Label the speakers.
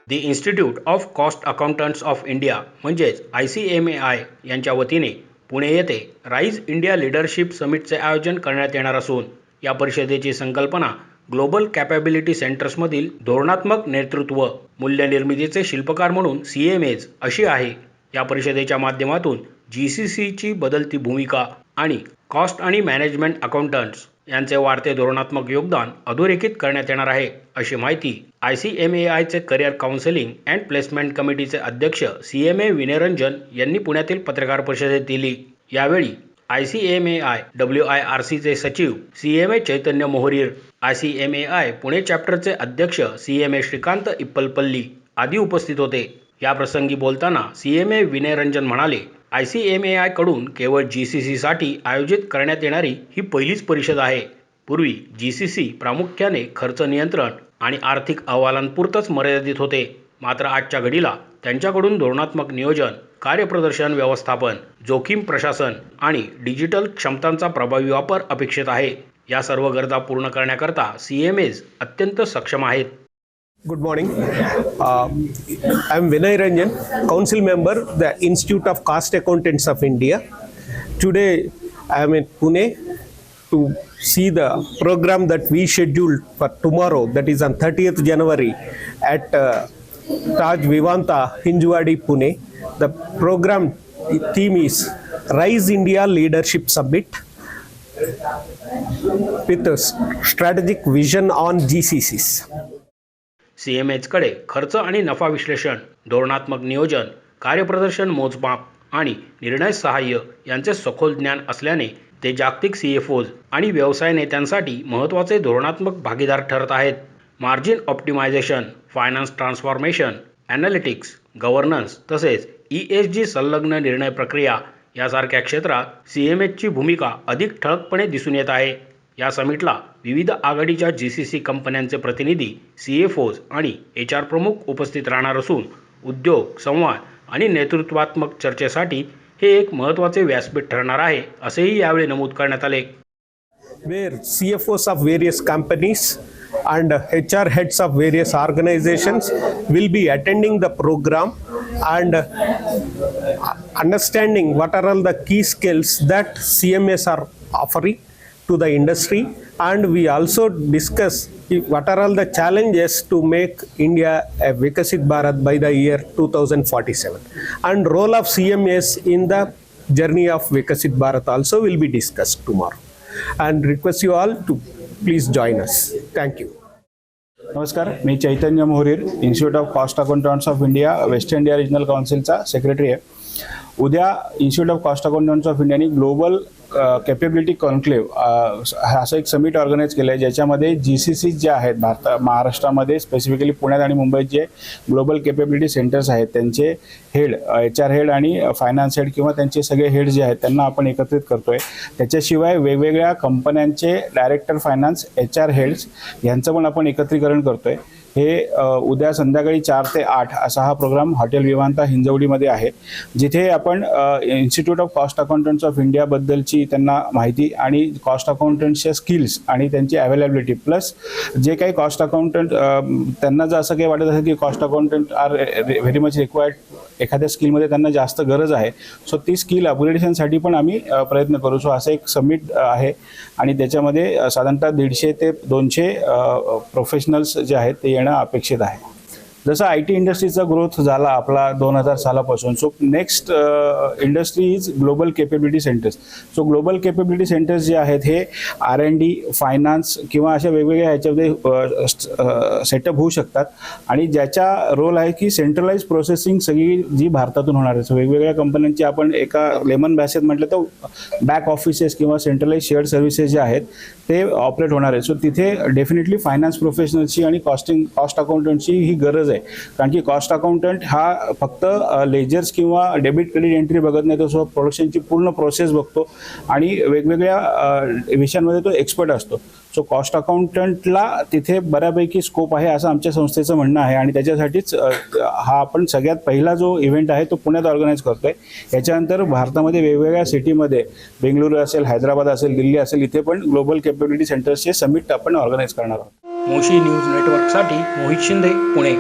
Speaker 1: The institute of cost accountants of India म्हणजेच ICMAI यांच्या वतीने पुणे येथे राईज इंडिया लीडरशिप समिटचे आयोजन करण्यात येणार असून या परिषदेची संकल्पना ग्लोबल कॅपॅबिलिटी सेंटर्समधील धोरणात्मक नेतृत्व मूल्यनिर्मितीचे शिल्पकार म्हणून CMAs अशी आहे। या परिषदेच्या माध्यमातून GCCची बदलती भूमिका आणि कॉस्ट आणि मॅनेजमेंट अकाउंटंट्स यांचे वाढते धोरणात्मक योगदान अधोरेखित करण्यात येणार आहे, अशी माहिती ICMAIचे करिअर काउन्सिलिंग अँड प्लेसमेंट कमिटीचे अध्यक्ष CMA विनय रंजन यांनी पुण्यातील पत्रकार परिषदेत दिली। यावेळी ICMAI WIRCचे सचिव CMA चैतन्य मोहरीर, ICMAI पुणे चॅप्टरचे अध्यक्ष CMA श्रीकांत इप्पलपल्ली आदी उपस्थित होते। या प्रसंगी बोलताना CMA विनय रंजन म्हणाले, ICMAI कडून केवळ GCC साठी आयोजित करण्यात येणारी ही पहिलीच परिषद आहे। पूर्वी GCC प्रामुख्याने खर्च नियंत्रण आणि आर्थिक अहवालांपुरतच मर्यादित होते, मात्र आजच्या घडीला त्यांच्याकडून धोरणात्मक नियोजन, कार्यप्रदर्शन व्यवस्थापन, जोखीम प्रशासन आणि डिजिटल क्षमतांचा प्रभावी वापर अपेक्षित आहे। या सर्व गरजा पूर्ण करण्याकरता CMAs अत्यंत सक्षम आहेत।
Speaker 2: Good morning. I am Vinay Ranjan, Council Member, the Institute of Cost Accountants of India. Today I am in Pune to see the program that we scheduled for tomorrow, that is on 30th January at Taj Vivanta, Hinjwadi, Pune. The program theme is Rise India Leadership Summit with a strategic vision on GCCs.
Speaker 1: CMAs कडे खर्च आणि नफा विश्लेषण, धोरणात्मक नियोजन, कार्यप्रदर्शन मोजमाप आणि निर्णय सहाय्य यांचे सखोल ज्ञान असल्याने ते जागतिक CFOs आणि व्यवसाय नेत्यांसाठी महत्त्वाचे धोरणात्मक भागीदार ठरत आहेत। Margin optimisation, finance transformation, analytics, governance तसेच ESG संलग्न निर्णय प्रक्रिया यासारख्या क्षेत्रात CMAsची भूमिका अधिक ठळकपणे दिसून येत आहे। या समिटला विविध आघाडीच्या GCC कंपन्यांचे प्रतिनिधी, CFOs आणि HR प्रमुख उपस्थित राहणार असून उद्योग, संवाद आणि नेतृत्वात्मक चर्चेसाठी हे एक महत्त्वाचे व्यासपीठ ठरणार आहे, असेही यावेळी नमूद करण्यात आले।
Speaker 2: Where CFOs of various companies and HR heads of various organizations will be attending the program and understanding what are all the key skills that CMAs are offering to the industry, and we also discuss what are all the challenges to make India a Vikasit Bharat by the year 2047, and role of CMAs in the journey of Vikasit Bharat also will be discussed tomorrow, and request you all to please join us. Thank you.
Speaker 3: नमस्कार, मी Chaitanya Mohrir, institute of cost accountants of India, West India regional काउन्सिलचा secretary आहे। उद्या institute of cost accountants of इंडियाने global capability conclave असं एक summit organise केलं आहे, ज्याच्यामध्ये GCC जे आहेत महाराष्ट्रामध्ये स्पेसिफिकली पुण्यात आणि मुंबईत जे ग्लोबल कॅपेबिलिटी सेंटर्स आहेत त्यांचे हेड, HR हेड आणि फायनान्स हेड किंवा त्यांचे सगळे हेड जे आहेत त्यांना आपण एकत्रित करतोय। त्याच्याशिवाय वेगवेगळ्या कंपन्यांचे डायरेक्टर फायनान्स, HR हेड्स यांचं पण आपण एकत्रीकरण करतोय। हे उद्या संध्याकाळी 4 ते 8 असा हा प्रोग्राम हॉटेल विवांता हिंजवडीमध्ये आहे, जिथे आपण institute of cost accountants of India बद्दलची त्यांना माहिती आणि कॉस्ट अकाउंटंट्सच्या स्किल्स आणि त्यांची अवेलेबिलिटी, प्लस जे काही कॉस्ट अकाउंटंट त्यांना जर असं काही वाटत असेल की cost accountant are very much required, एखाद्या स्किलमध्ये त्यांना जास्त गरज आहे, सो ती स्किल अपग्रेडेशनसाठी पण आम्ही प्रयत्न करू। सो असं एक समिट आहे आणि त्याच्यामध्ये साधारणतः 150 ते 200 प्रोफेशनल्स जे आहेत ते येणं अपेक्षित आहे। जसं IT इंडस्ट्रीचा ग्रोथ झाला आपला 2000 सालापासून, so next industry is global capability centres. So global capability centres जे आहेत हे R&D, फायनान्स किंवा अशा वेगवेगळ्या ह्याच्यामध्ये सेटअप होऊ शकतात आणि ज्याचा रोल आहे की सेंट्रलाइज प्रोसेसिंग सगळी जी भारतातून होणार आहे। सो वेगवेगळ्या कंपन्यांची आपण एका लेमन भाषेत म्हटलं तर बॅक ऑफिसेस किंवा सेंट्रलाइज शेअर्ड सर्व्हिसेस जे आहेत ते ऑपरेट होणार आहे। सो तिथे डेफिनेटली फायनान्स प्रोफेशनलची आणि कॉस्ट अकाउंटंटची ही गरज आहे, कारण की कॉस्ट अकाउंटंट हा फक्त लेजर्स किंवा डेबिट क्रेडिट एंट्री बघत नाही, तो प्रोडक्शनची पूर्ण प्रोसेस बघतो आणि वेगवेगळ्या विषयांमध्ये तो एक्सपर्ट असतो। सो कॉस्ट अकाउंटंटला तिथे बऱ्यापैकी स्कोप आहे असं आमच्या संस्थेचं म्हणणं आहे आणि त्याच्यासाठीच हा आपण सगळ्यात पहिला जो इव्हेंट आहे तो पुण्यात ऑर्गनाईज करतोय। याच्यानंतर भारतामध्ये वेगवेगळ्या सिटीमध्ये, बेंगळुरू असेल, हैदराबाद असेल, दिल्ली असेल, इथे पण ग्लोबल कॅपेबिलिटी सेंटर्सचे समिट आपण ऑर्गनाईज करणार आहोत।
Speaker 1: मोशी न्यूज नेटवर्कसाठी मोहित शिंदे, पुणे।